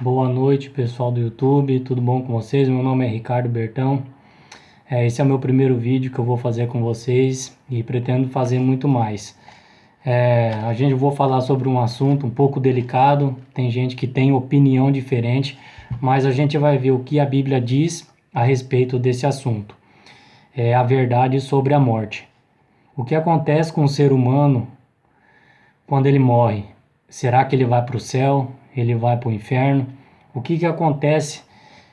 Boa noite, pessoal do YouTube, tudo bom com vocês? Meu nome é Ricardo Bertão. Esse é o meu primeiro vídeo que eu vou fazer com vocês e pretendo fazer muito mais. Vou falar sobre um assunto um pouco delicado, tem gente que tem opinião diferente, mas a gente vai ver o que a Bíblia diz a respeito desse assunto. É a verdade sobre a morte. O que acontece com o ser humano quando ele morre? Será que ele vai para o céu? Ele vai para o inferno? O que acontece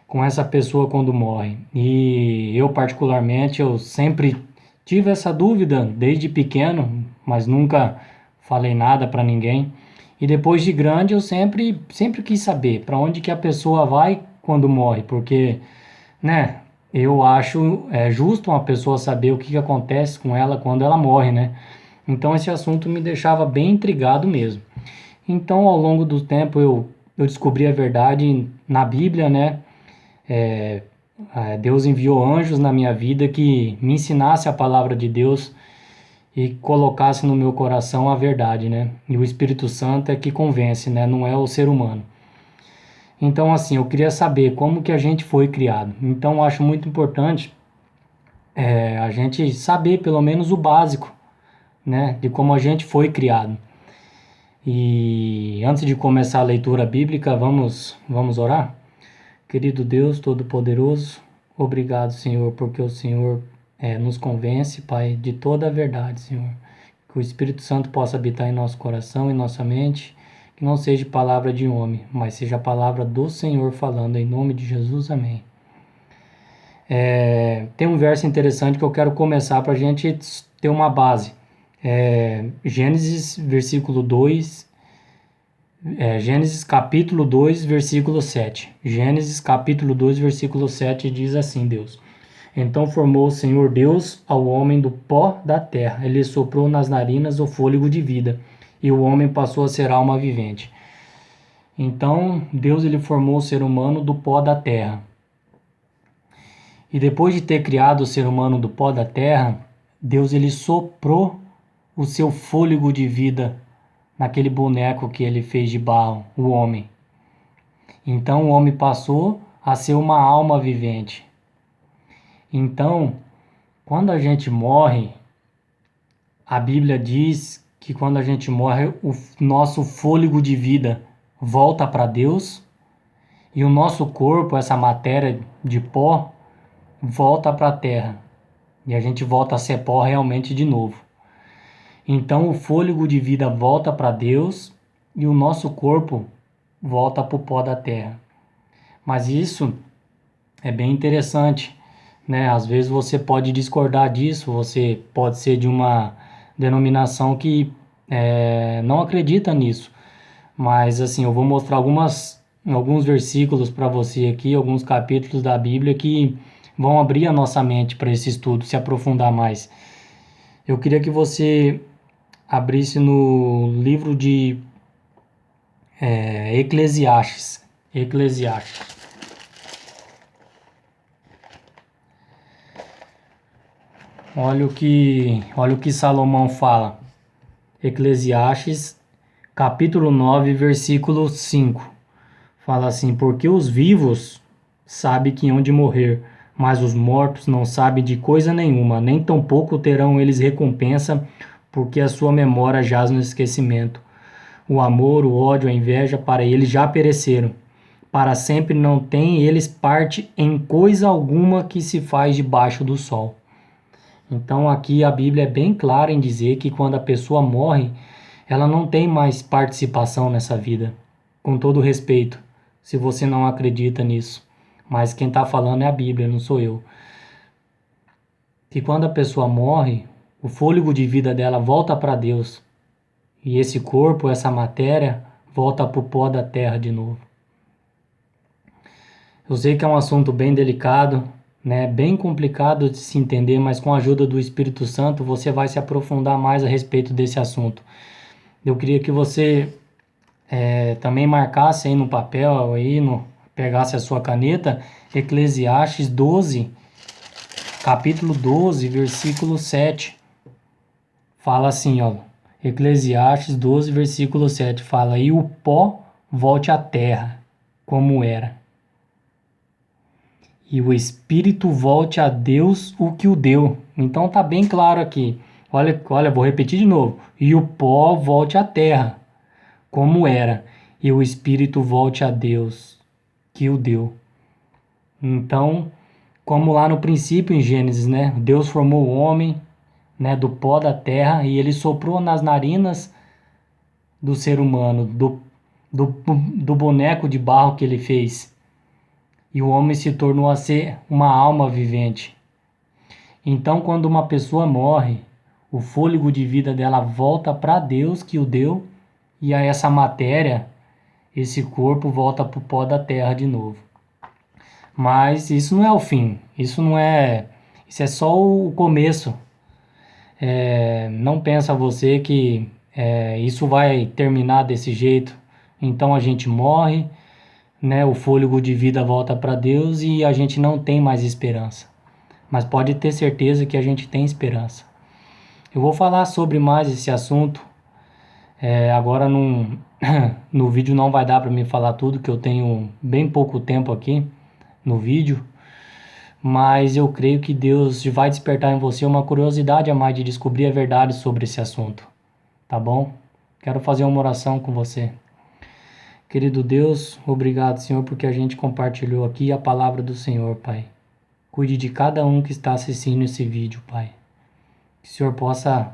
com essa pessoa quando morre? E eu particularmente, eu sempre tive essa dúvida desde pequeno, mas nunca falei nada para ninguém. E depois de grande eu sempre quis saber para onde que a pessoa vai quando morre, porque, né, eu acho justo uma pessoa saber o que acontece com ela quando ela morre, né? Então esse assunto me deixava bem intrigado mesmo. Então, ao longo do tempo, eu descobri a verdade na Bíblia, né? Deus enviou anjos na minha vida que me ensinasse a palavra de Deus e colocasse no meu coração a verdade, né? E o Espírito Santo é que convence, né? Não é o ser humano. Então, assim, eu queria saber como que a gente foi criado. Então, eu acho muito importante a gente saber pelo menos o básico, né? De como a gente foi criado. E antes de começar a leitura bíblica, vamos orar? Querido Deus Todo-Poderoso, obrigado, Senhor, porque o Senhor nos convence, Pai, de toda a verdade, Senhor. Que o Espírito Santo possa habitar em nosso coração, em nossa mente, que não seja palavra de homem, mas seja a palavra do Senhor falando, em nome de Jesus, amém. Tem um verso interessante que eu quero começar para a gente ter uma base. Gênesis, versículo 2, Gênesis capítulo 2, versículo 7. Gênesis capítulo 2, versículo 7 diz assim, Deus: Então formou o Senhor Deus ao homem do pó da terra. Ele soprou nas narinas o fôlego de vida, e o homem passou a ser alma vivente. Então, Deus ele formou o ser humano do pó da terra. E depois de ter criado o ser humano do pó da terra, Deus ele soprou o seu fôlego de vida naquele boneco que ele fez de barro, o homem. Então o homem passou a ser uma alma vivente. Então, quando a gente morre, a Bíblia diz que quando a gente morre, o nosso fôlego de vida volta para Deus e o nosso corpo, essa matéria de pó, volta para a terra. E a gente volta a ser pó realmente de novo. Então o fôlego de vida volta para Deus e o nosso corpo volta para o pó da terra. Mas isso é bem interessante, né? Às vezes você pode discordar disso, você pode ser de uma denominação que não acredita nisso. Mas assim, eu vou mostrar alguns versículos para você aqui, alguns capítulos da Bíblia que vão abrir a nossa mente para esse estudo, se aprofundar mais. Eu queria que você abrisse no livro de Eclesiastes. Olha o que Salomão fala. Eclesiastes, capítulo 9, versículo 5. Fala assim: Porque os vivos sabem que hão de morrer, mas os mortos não sabem de coisa nenhuma, nem tampouco terão eles recompensa, porque a sua memória jaz no esquecimento. O amor, o ódio, a inveja, para eles já pereceram. Para sempre não têm eles parte em coisa alguma que se faz debaixo do sol. Então aqui a Bíblia é bem clara em dizer que quando a pessoa morre, ela não tem mais participação nessa vida. Com todo respeito, se você não acredita nisso. Mas quem está falando é a Bíblia, não sou eu. Que quando a pessoa morre, o fôlego de vida dela volta para Deus. E esse corpo, essa matéria, volta para o pó da terra de novo. Eu sei que é um assunto bem delicado, né? Bem complicado de se entender, mas com a ajuda do Espírito Santo você vai se aprofundar mais a respeito desse assunto. Eu queria que você também marcasse aí no papel, pegasse a sua caneta, Eclesiastes 12, capítulo 12, versículo 7. Fala assim, ó. Eclesiastes 12, versículo 7 fala: E o pó volte à terra, como era. E o espírito volte a Deus o que o deu. Então tá bem claro aqui. Olha, vou repetir de novo. E o pó volte à terra, como era. E o espírito volte a Deus que o deu. Então, como lá no princípio em Gênesis, né? Deus formou o homem, né, do pó da terra e ele soprou nas narinas do ser humano, do boneco de barro que ele fez. E o homem se tornou a ser uma alma vivente. Então, quando uma pessoa morre, o fôlego de vida dela volta para Deus que o deu, e a essa matéria, esse corpo volta para o pó da terra de novo. Mas isso não é o fim, isso é só o começo. Não pensa você que isso vai terminar desse jeito. Então a gente morre, né? O fôlego de vida volta para Deus e a gente não tem mais esperança. Mas pode ter certeza que a gente tem esperança. Eu vou falar sobre mais esse assunto. Agora no vídeo não vai dar para me falar tudo, que eu tenho bem pouco tempo aqui no vídeo. Mas eu creio que Deus vai despertar em você uma curiosidade a mais de descobrir a verdade sobre esse assunto. Tá bom? Quero fazer uma oração com você. Querido Deus, obrigado, Senhor, porque a gente compartilhou aqui a palavra do Senhor, Pai. Cuide de cada um que está assistindo esse vídeo, Pai. Que o Senhor possa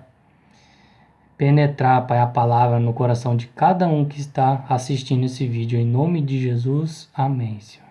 penetrar, Pai, a palavra no coração de cada um que está assistindo esse vídeo. Em nome de Jesus, amém, Senhor.